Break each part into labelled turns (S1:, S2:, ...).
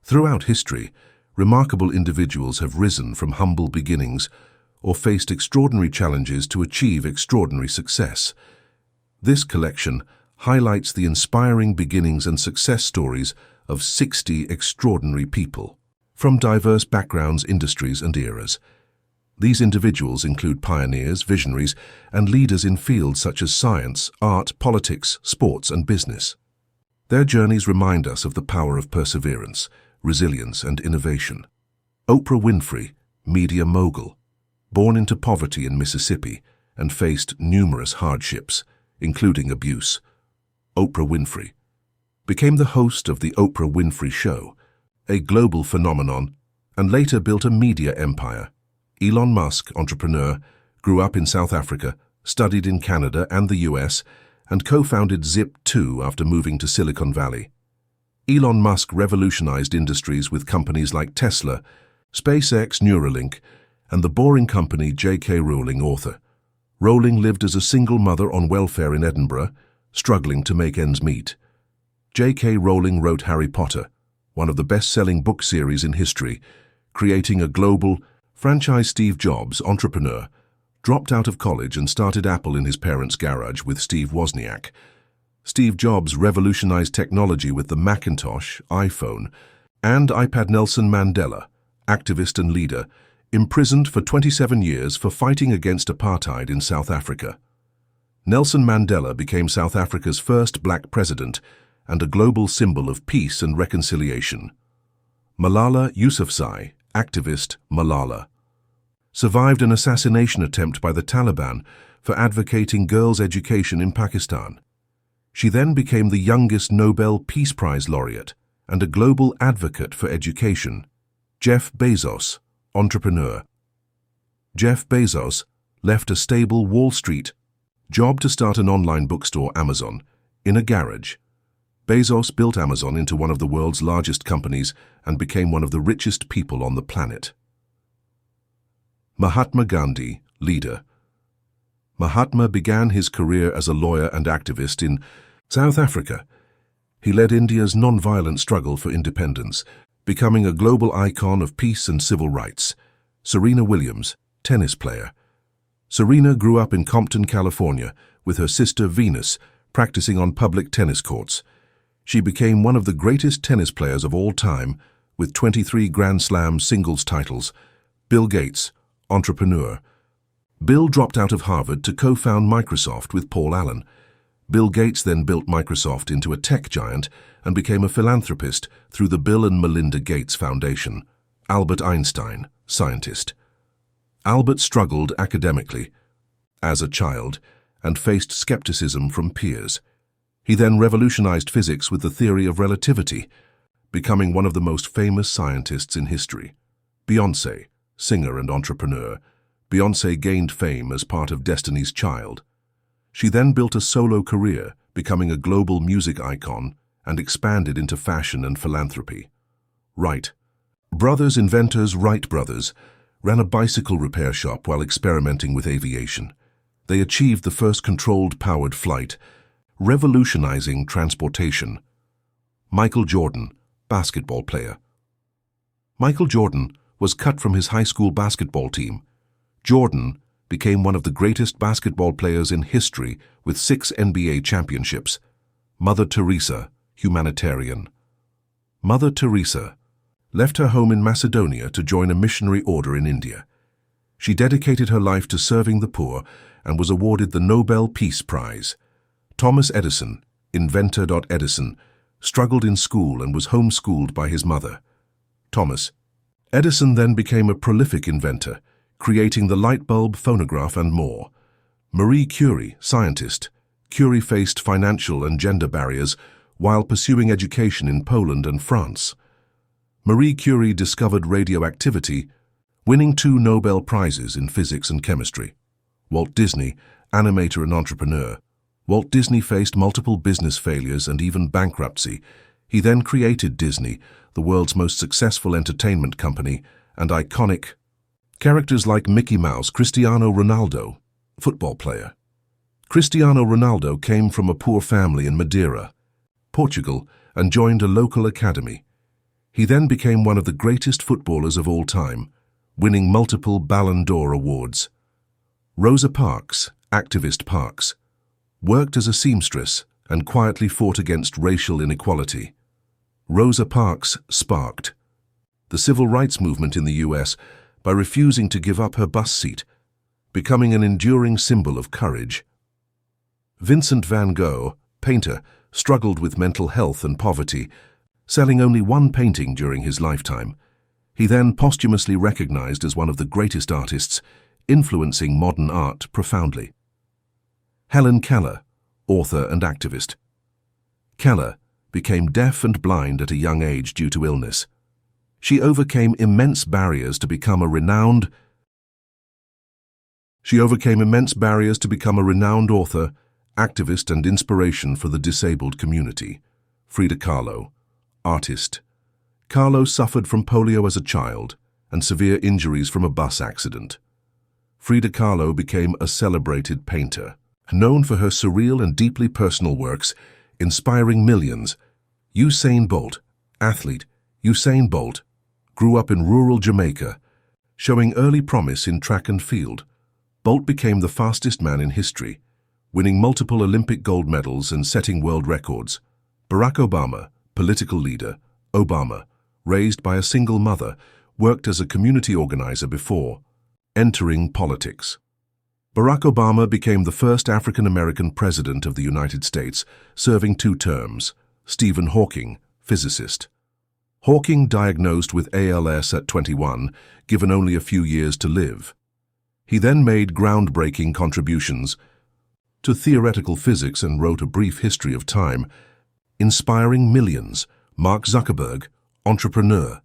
S1: Throughout history, remarkable individuals have risen from humble beginnings or faced extraordinary challenges to achieve extraordinary success. This collection highlights the inspiring beginnings and success stories of 60 extraordinary people from diverse backgrounds, industries, and eras. These individuals include pioneers, visionaries, and leaders in fields such as science, art, politics, sports, and business. Their journeys remind us of the power of perseverance, resilience, and innovation. Oprah Winfrey, media mogul, born into poverty in Mississippi and faced numerous hardships, including abuse. Oprah Winfrey became the host of The Oprah Winfrey Show, a global phenomenon, and later built a media empire. Elon Musk, entrepreneur, grew up in South Africa, studied in Canada and the US, and co-founded Zip2 after moving to Silicon Valley. Elon Musk revolutionized industries with companies like Tesla, SpaceX, Neuralink, and the Boring Company. J.K. Rowling, author. Rowling lived as a single mother on welfare in Edinburgh, struggling to make ends meet. J.K. Rowling wrote Harry Potter, one of the best-selling book series in history, creating a global franchise. Steve Jobs, entrepreneur, dropped out of college and started Apple in his parents' garage with Steve Wozniak. Steve Jobs revolutionized technology with the Macintosh, iPhone, and iPad. Nelson Mandela, activist and leader, imprisoned for 27 years for fighting against apartheid in South Africa. Nelson Mandela became South Africa's first black president and a global symbol of peace and reconciliation. Malala Yousafzai, activist Malala, survived an assassination attempt by the Taliban for advocating girls' education in Pakistan. She then became the youngest Nobel Peace Prize laureate and a global advocate for education. Jeff Bezos, entrepreneur. Jeff Bezos left a stable Wall Street job to start an online bookstore, Amazon, in a garage. Bezos built Amazon into one of the world's largest companies and became one of the richest people on the planet. Mahatma Gandhi, leader. Mahatma began his career as a lawyer and activist in South Africa. He led India's non-violent struggle for independence, becoming a global icon of peace and civil rights. Serena Williams, tennis player. Serena grew up in Compton, California, with her sister Venus, practicing on public tennis courts. She became one of the greatest tennis players of all time, with 23 Grand Slam singles titles. Bill Gates, entrepreneur. Bill dropped out of Harvard to co-found Microsoft with Paul Allen. Bill Gates then built Microsoft into a tech giant and became a philanthropist through the Bill and Melinda Gates Foundation. Albert Einstein, scientist. Albert struggled academically as a child and faced skepticism from peers. He then revolutionized physics with the theory of relativity, becoming one of the most famous scientists in history. Beyoncé, singer and entrepreneur. Beyoncé gained fame as part of Destiny's Child. She then built a solo career, becoming a global music icon, and expanded into fashion and philanthropy. Wright brothers, inventors Wright brothers, ran a bicycle repair shop while experimenting with aviation. They achieved the first controlled powered flight, revolutionizing transportation. Michael Jordan, basketball player. Michael Jordan was cut from his high school basketball team. Jordan became one of the greatest basketball players in history with 6 NBA championships. Mother Teresa, humanitarian. Mother Teresa left her home in Macedonia to join a missionary order in India. She dedicated her life to serving the poor and was awarded the Nobel Peace Prize. Thomas Edison, inventor. Edison struggled in school and was homeschooled by his mother. Thomas Edison then became a prolific inventor, creating the light bulb, phonograph, and more. Marie Curie, scientist. Curie faced financial and gender barriers while pursuing education in Poland and France. Marie Curie discovered radioactivity, winning 2 Nobel Prizes in physics and chemistry. Walt Disney, animator and entrepreneur. Walt Disney faced multiple business failures and even bankruptcy. He then created Disney, the world's most successful entertainment company, and iconic characters like Mickey Mouse. Cristiano Ronaldo, football player. Cristiano Ronaldo came from a poor family in Madeira, Portugal, and joined a local academy. He then became one of the greatest footballers of all time, winning multiple Ballon d'Or awards. Rosa Parks, activist Parks, worked as a seamstress and quietly fought against racial inequality. Rosa Parks sparked the civil rights movement in the US by refusing to give up her bus seat, becoming an enduring symbol of courage. Vincent van Gogh, painter, struggled with mental health and poverty, selling only one painting during his lifetime. He then posthumously recognized as one of the greatest artists, influencing modern art profoundly. Helen Keller, author and activist. Keller became deaf and blind at a young age due to illness. She overcame immense barriers to become a renowned author, activist and inspiration for the disabled community. Frida Kahlo, artist. Kahlo suffered from polio as a child and severe injuries from a bus accident. Frida Kahlo became a celebrated painter, known for her surreal and deeply personal works, inspiring millions. Usain Bolt, athlete. Usain Bolt grew up in rural Jamaica, showing early promise in track and field. Bolt became the fastest man in history, winning multiple Olympic gold medals and setting world records. Barack Obama, political leader. Obama, raised by a single mother, worked as a community organizer before entering politics. Barack Obama became the first African-American president of the United States, serving 2 terms. Stephen Hawking, physicist. Hawking diagnosed with ALS at 21, given only a few years to live. He then made groundbreaking contributions to theoretical physics and wrote a brief history of time, inspiring millions. Mark Zuckerberg, entrepreneur.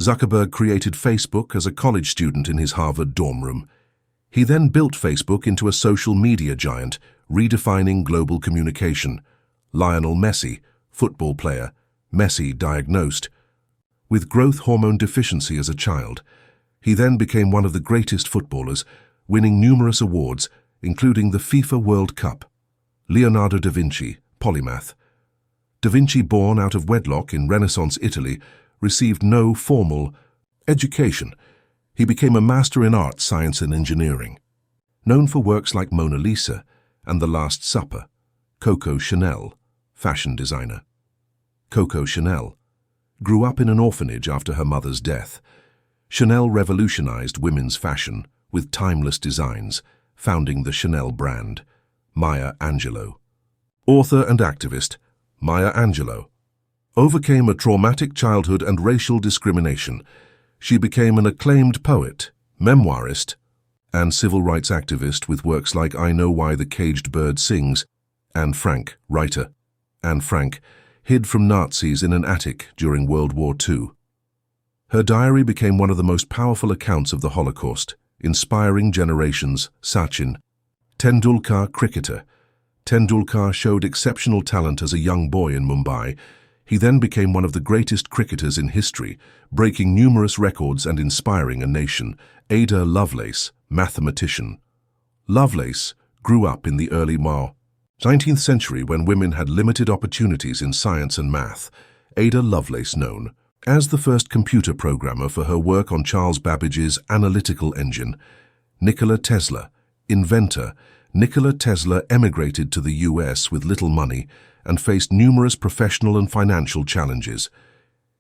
S1: Zuckerberg created Facebook as a college student in his Harvard dorm room. He then built Facebook into a social media giant, redefining global communication. Lionel Messi, football player. Messi diagnosed with growth hormone deficiency as a child. He then became one of the greatest footballers, winning numerous awards, including the FIFA World Cup. Leonardo da Vinci, polymath. Da Vinci, born out of wedlock in Renaissance Italy, received no formal education. He became a master in art, science and engineering. Known for works like Mona Lisa and The Last Supper. Coco Chanel, fashion designer. Coco Chanel grew up in an orphanage after her mother's death. Chanel revolutionized women's fashion with timeless designs, founding the Chanel brand. Maya Angelou, author and activist. Maya Angelou overcame a traumatic childhood and racial discrimination. She became an acclaimed poet, memoirist, and civil rights activist with works like I Know Why the Caged Bird Sings. Anne Frank, writer. Anne Frank hid from Nazis in an attic during World War II. Her diary became one of the most powerful accounts of the Holocaust, inspiring generations. Sachin Tendulkar, cricketer. Tendulkar showed exceptional talent as a young boy in Mumbai. He then became one of the greatest cricketers in history, breaking numerous records and inspiring a nation. Ada Lovelace, mathematician. Lovelace grew up in the early 19th century when women had limited opportunities in science and math. Ada Lovelace, known as the first computer programmer for her work on Charles Babbage's analytical engine. Nikola Tesla, inventor. Nikola Tesla emigrated to the US with little money and faced numerous professional and financial challenges.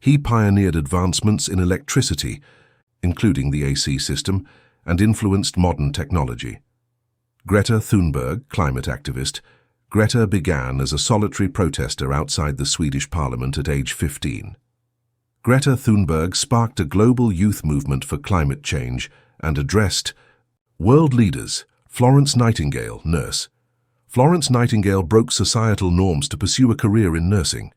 S1: He pioneered advancements in electricity, including the AC system, and influenced modern technology. Greta Thunberg, climate activist. Greta began as a solitary protester outside the Swedish parliament at age 15. Greta Thunberg sparked a global youth movement for climate change and addressed world leaders. Florence Nightingale, nurse. Florence Nightingale broke societal norms to pursue a career in nursing.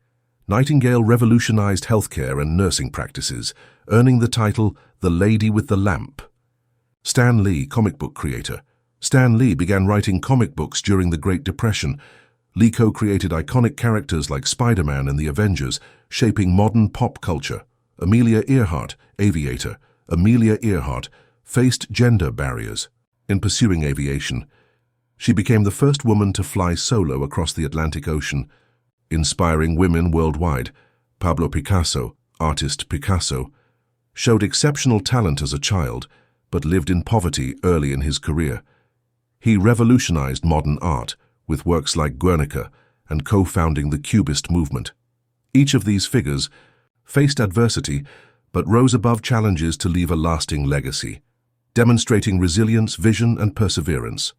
S1: Nightingale revolutionized healthcare and nursing practices, earning the title The Lady with the Lamp. Stan Lee, comic book creator. Stan Lee began writing comic books during the Great Depression. Lee co-created iconic characters like Spider-Man and the Avengers, shaping modern pop culture. Amelia Earhart, aviator. Amelia Earhart faced gender barriers. In pursuing aviation, she became the first woman to fly solo across the Atlantic Ocean, inspiring women worldwide. Pablo Picasso, artist Picasso, showed exceptional talent as a child, but lived in poverty early in his career. He revolutionized modern art with works like Guernica and co-founding the Cubist movement. Each of these figures faced adversity but rose above challenges to leave a lasting legacy, demonstrating resilience, vision, and perseverance.